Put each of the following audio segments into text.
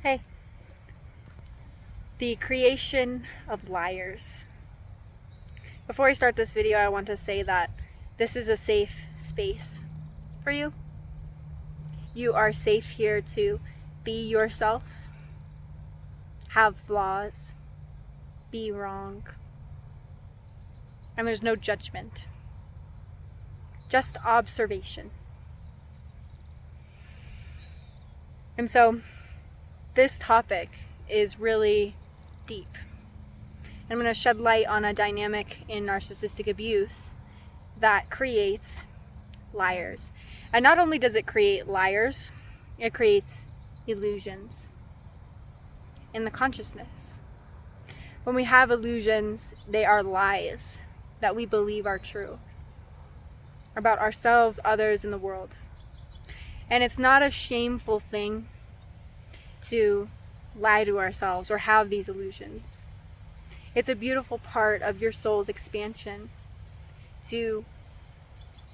Hey, the creation of liars. Before I start this video, I want to say that this is a safe space for you. You are safe here to be yourself, have flaws, be wrong, and there's no judgment, just observation. And so this topic is really deep. I'm going to shed light on a dynamic in narcissistic abuse that creates liars. And not only does it create liars, it creates illusions in the consciousness. When we have illusions, they are lies that we believe are true about ourselves, others, and the world. And it's not a shameful thing to lie to ourselves or have these illusions. It's a beautiful part of your soul's expansion to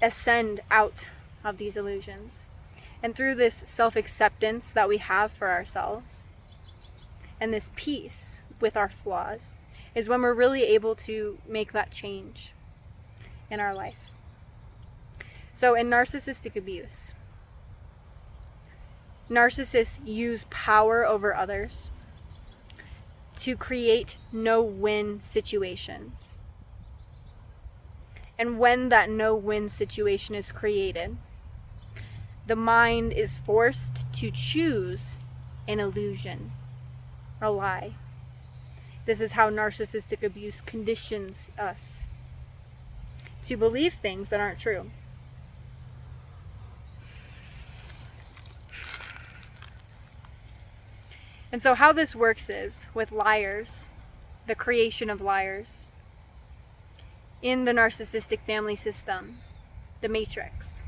ascend out of these illusions. And through this self-acceptance that we have for ourselves and this peace with our flaws is when we're really able to make that change in our life. So in narcissistic abuse, narcissists use power over others to create no-win situations. And when that no-win situation is created, the mind is forced to choose an illusion, a lie. This is how narcissistic abuse conditions us to believe things that aren't true. And so how this works is, with liars, the creation of liars, in the narcissistic family system, the matrix,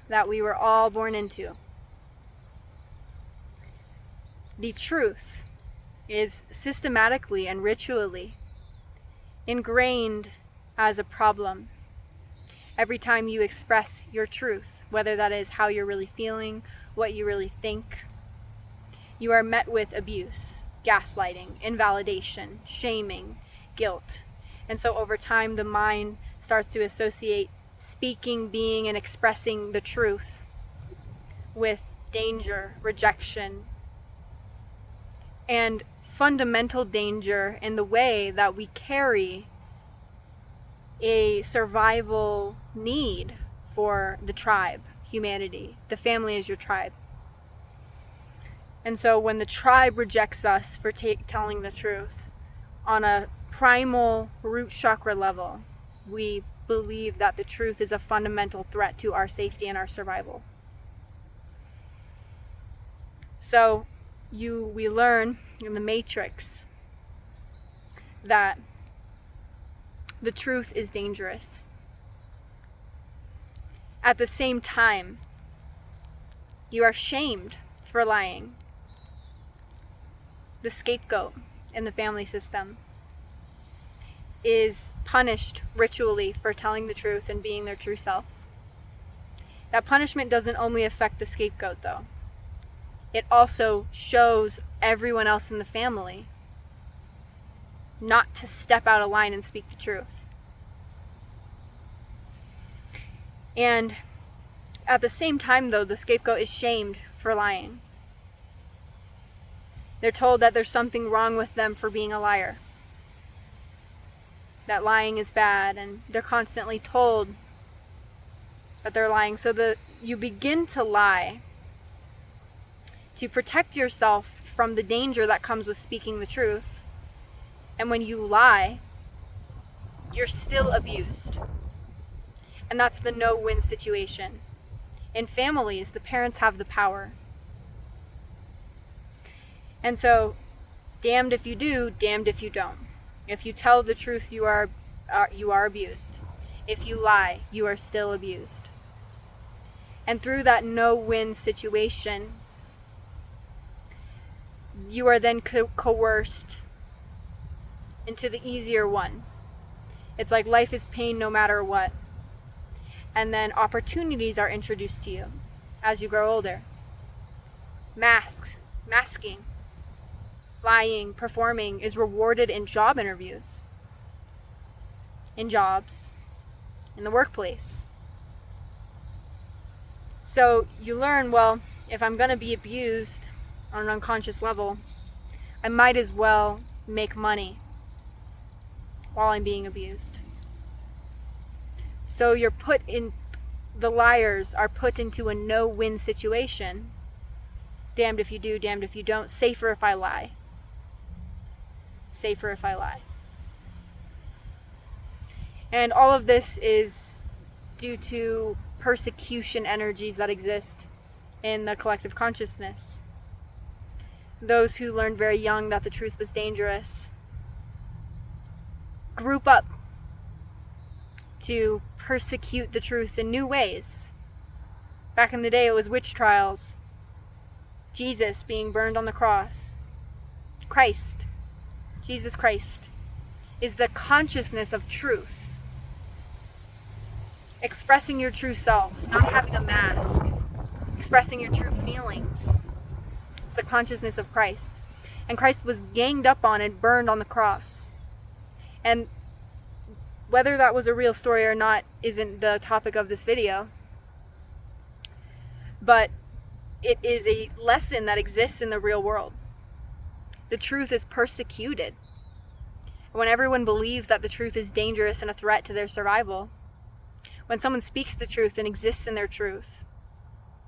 that we were all born into, the truth is systematically and ritually ingrained as a problem every time you express your truth, whether that is how you're really feeling, what you really think. You are met with abuse, gaslighting, invalidation, shaming, guilt. And so over time, the mind starts to associate speaking, being, and expressing the truth with danger, rejection, and fundamental danger in the way that we carry a survival need for the tribe, humanity. The family is your tribe. And so when the tribe rejects us for telling the truth on a primal root chakra level, we believe that the truth is a fundamental threat to our safety and our survival. So we learn in the matrix that the truth is dangerous. At the same time, you are shamed for lying. The scapegoat in the family system is punished ritually for telling the truth and being their true self. That punishment doesn't only affect the scapegoat, though. It also shows everyone else in the family not to step out of line and speak the truth. And at the same time, though, the scapegoat is shamed for lying. They're told that there's something wrong with them for being a liar. That lying is bad, and they're constantly told that they're lying. So you begin to lie to protect yourself from the danger that comes with speaking the truth. And when you lie, you're still abused. And that's the no-win situation. In families, the parents have the power. And so, damned if you do, damned if you don't. If you tell the truth, you are abused. If you lie, you are still abused. And through that no-win situation, you are then coerced into the easier one. It's like life is pain no matter what. And then opportunities are introduced to you as you grow older. Masks masking, lying, performing is rewarded in job interviews, in jobs, in the workplace. So you learn, well, if I'm going to be abused on an unconscious level, I might as well make money while I'm being abused. So the liars are put into a no-win situation. Damned if you do, damned if you don't. Safer if I lie. Safer if I lie. And all of this is due to persecution energies that exist in the collective consciousness. Those who learned very young that the truth was dangerous group up to persecute the truth in new ways. Back in the day, it was witch trials, Jesus being burned on the cross. Christ, Jesus Christ, is the consciousness of truth. Expressing your true self, not having a mask. Expressing your true feelings. It's the consciousness of Christ. And Christ was ganged up on and burned on the cross. And whether that was a real story or not isn't the topic of this video. But it is a lesson that exists in the real world. The truth is persecuted. When everyone believes that the truth is dangerous and a threat to their survival, when someone speaks the truth and exists in their truth,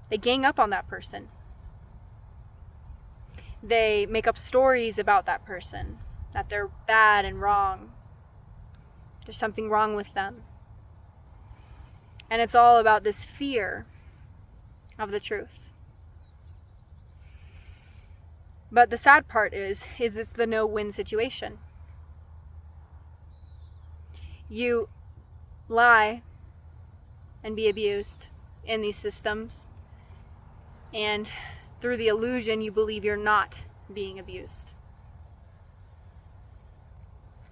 they gang up on that person. They make up stories about that person, that they're bad and wrong. There's something wrong with them. And it's all about this fear of the truth. But the sad part is it's the no-win situation. You lie and be abused in these systems, and through the illusion you believe you're not being abused.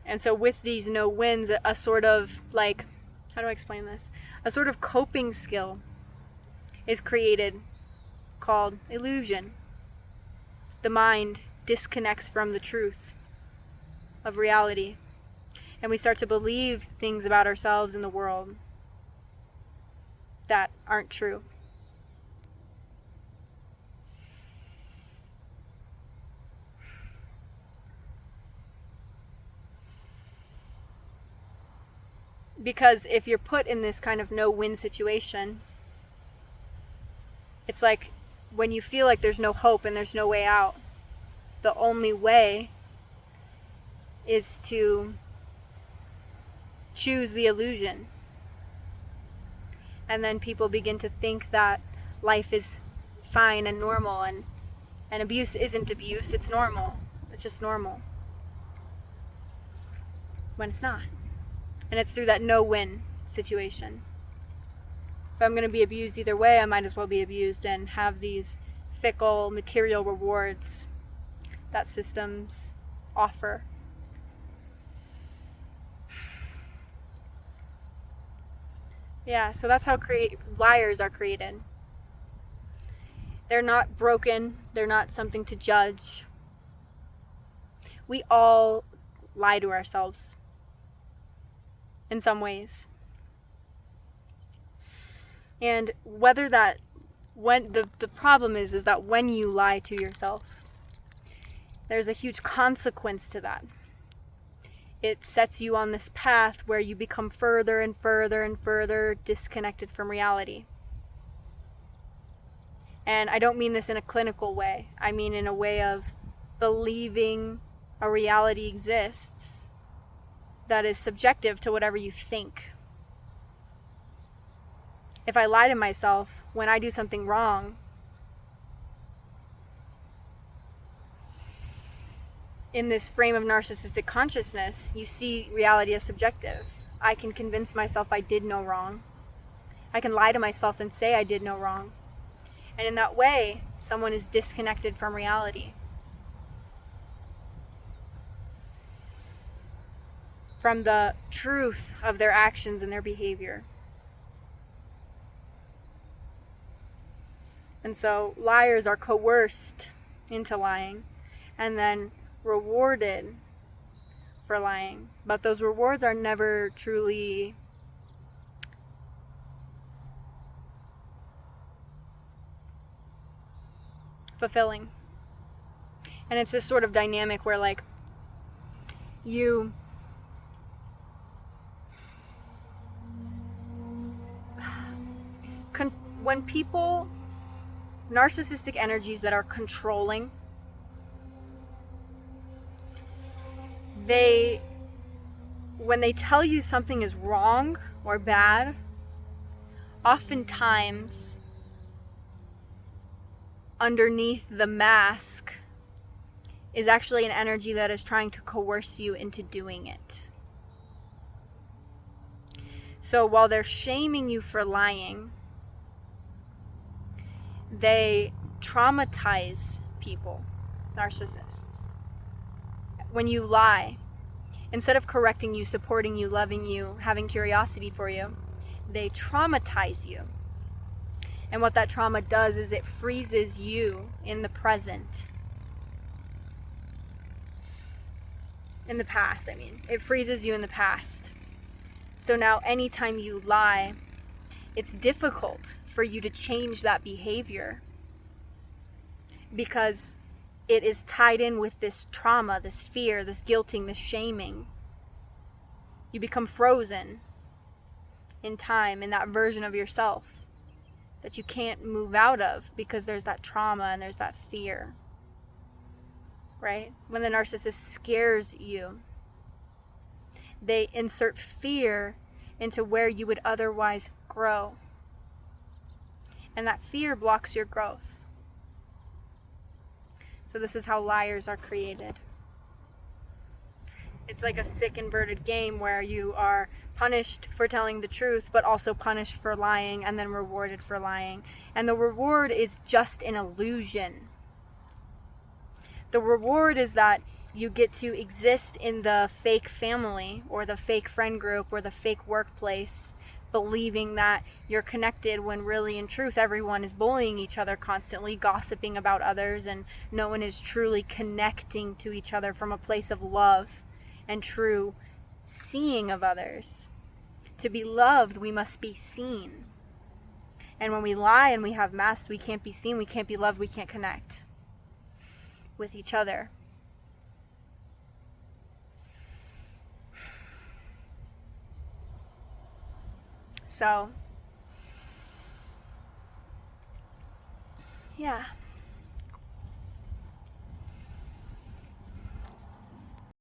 And so with these no wins, a sort of how do I explain this? A sort of coping skill is created called illusion. The mind disconnects from the truth of reality, and we start to believe things about ourselves and the world that aren't true. Because if you're put in this kind of no-win situation, it's like when you feel like there's no hope and there's no way out, the only way is to choose the illusion. And then people begin to think that life is fine and normal, and abuse isn't abuse, it's normal. It's just normal. When it's not. And it's through that no-win situation. If I'm going to be abused either way, I might as well be abused and have these fickle material rewards that systems offer. Yeah, so that's how liars are created. They're not broken. They're not something to judge. We all lie to ourselves in some ways. And the problem is that when you lie to yourself, there's a huge consequence to that. It sets you on this path where you become further and further and further disconnected from reality. And I don't mean this in a clinical way. I mean in a way of believing a reality exists that is subjective to whatever you think. If I lie to myself when I do something wrong, in this frame of narcissistic consciousness, you see reality as subjective. I can convince myself I did no wrong. I can lie to myself and say I did no wrong. And in that way, someone is disconnected from reality. From the truth of their actions and their behavior. And so liars are coerced into lying, and then rewarded for lying. But those rewards are never truly fulfilling. And it's this sort of dynamic where, like, when people, narcissistic energies that are controlling, when they tell you something is wrong or bad, oftentimes underneath the mask is actually an energy that is trying to coerce you into doing it. So while they're shaming you for lying, they traumatize people, narcissists. When you lie, instead of correcting you, supporting you, loving you, having curiosity for you, they traumatize you. And what that trauma does is it freezes you in the present. In the past, I mean. It freezes you in the past. So now anytime you lie, it's difficult for you to change that behavior because it is tied in with this trauma, this fear, this guilting, this shaming. You become frozen in time, in that version of yourself that you can't move out of because there's that trauma and there's that fear. Right? When the narcissist scares you, they insert fear into where you would otherwise grow. And that fear blocks your growth. So this is how liars are created. It's like a sick inverted game where you are punished for telling the truth, but also punished for lying and then rewarded for lying. And the reward is just an illusion. The reward is that you get to exist in the fake family or the fake friend group or the fake workplace, believing that you're connected when really in truth everyone is bullying each other constantly, gossiping about others, and no one is truly connecting to each other from a place of love and true seeing of others. To be loved, we must be seen. And when we lie and we have masks, we can't be seen, we can't be loved, we can't connect with each other. So, yeah.